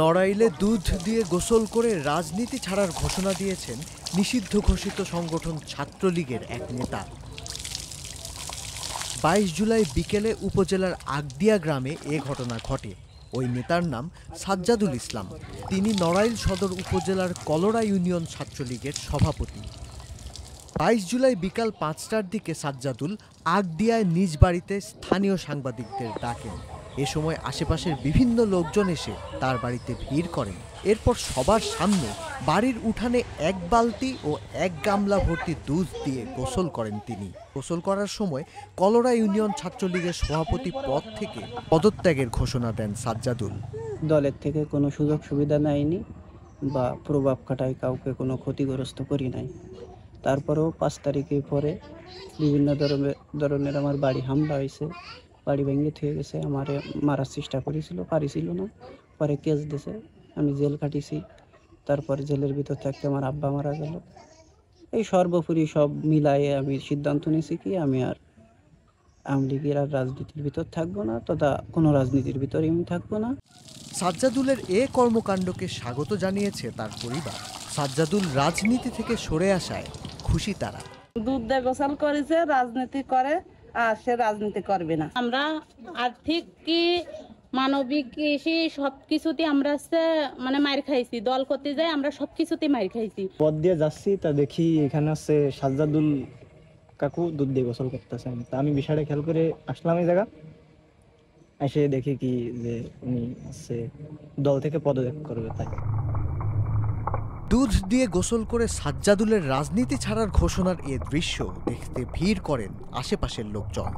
নড়াইলে দুধ দিয়ে গোসল করে রাজনীতি ছাড়ার ঘোষণা দিয়েছেন নিষিদ্ধ ঘোষিত সংগঠন ছাত্রলীগের এক নেতা। ২২ জুলাই বিকেলে উপজেলার আগদিয়া গ্রামে এ ঘটনা ঘটে। ওই নেতার নাম সাজ্জাদুল ইসলাম। তিনি নড়াইল সদর উপজেলার কলরা ইউনিয়ন ছাত্রলীগের সভাপতি। ২২ জুলাই বিকাল ৫টার দিকে সাজ্জাদুল আগদিয়ায় নিজ বাড়িতে স্থানীয় সাংবাদিকদের ডাকেন। এ সময় আশেপাশের বিভিন্ন লোকজন এসে তার বাড়িতে ভিড় করেন। এরপর সবার সামনে বাড়ির উঠানে এক বালতি ও এক গামলা ভর্তি দুধ দিয়ে গোসল করেন তিনি। গোসল করার সময় কলরা ইউনিয়ন ছাত্রলীগের সভাপতি পদ থেকে পদত্যাগের ঘোষণা দেন সাজ্জাদুল। দলের থেকে কোনো সুযোগ সুবিধা নেয়নি বা প্রভাব খাটায় কাউকে কোনো ক্ষতিগ্রস্ত করি নাই। তারপরেও ৫ তারিখে পরে বিভিন্ন ধরনের আমার বাড়ি হামলা হয়েছে, বাড়ি ভেঙে থুয়ে গেছে, আমার মারার চেষ্টা করেছিল, পারিছিল না, পরে কেস দিয়েছে, আমি জেল কাটিছি। তারপরে জেলের ভিতর থাকতে আমার আব্বা মারা গেল। এই সর্বোপরি সব মিলায়ে আমি সিদ্ধান্ত নিয়েছি কি আমি আর আওয়ামী লীগের আর রাজনীতির ভিতর থাকবো না, তথা কোনো রাজনীতির ভিতরে আমি থাকবো না। সাজ্জাদুলের এ কর্মকাণ্ডকে স্বাগত জানিয়েছে তার পরিবার। সাজ্জাদুল রাজনীতি থেকে সরে আসায় খুশি তারা। দুধ দিয়ে গোসল করেছে, রাজনীতি করে আর সে রাজনীতি করবে না। আমরা আর্থিক কি মানবিক কৃষি সবকিছুতে আমরা মানে মার খাইছি, দল করতে যাই আমরা সবকিছুতে মার খাইছি। পথ দিয়ে যাচ্ছি তা দেখি এখানে আছে সাজ্জাদুল কাকু দুধ দিয়ে গোসল করতেছেন। তা আমি বিষয়টা খেয়াল করে আসলাম এই জায়গা, এসে দেখি কি যে উনি আছে দল থেকে পদত্যাগ করবে। তাই দুধ দিয়ে গোসল করে সাজ্জাদুলের রাজনীতি ছাড়ার ঘোষণার এ দৃশ্য দেখতে ভিড় করেন আশেপাশের লোকজন।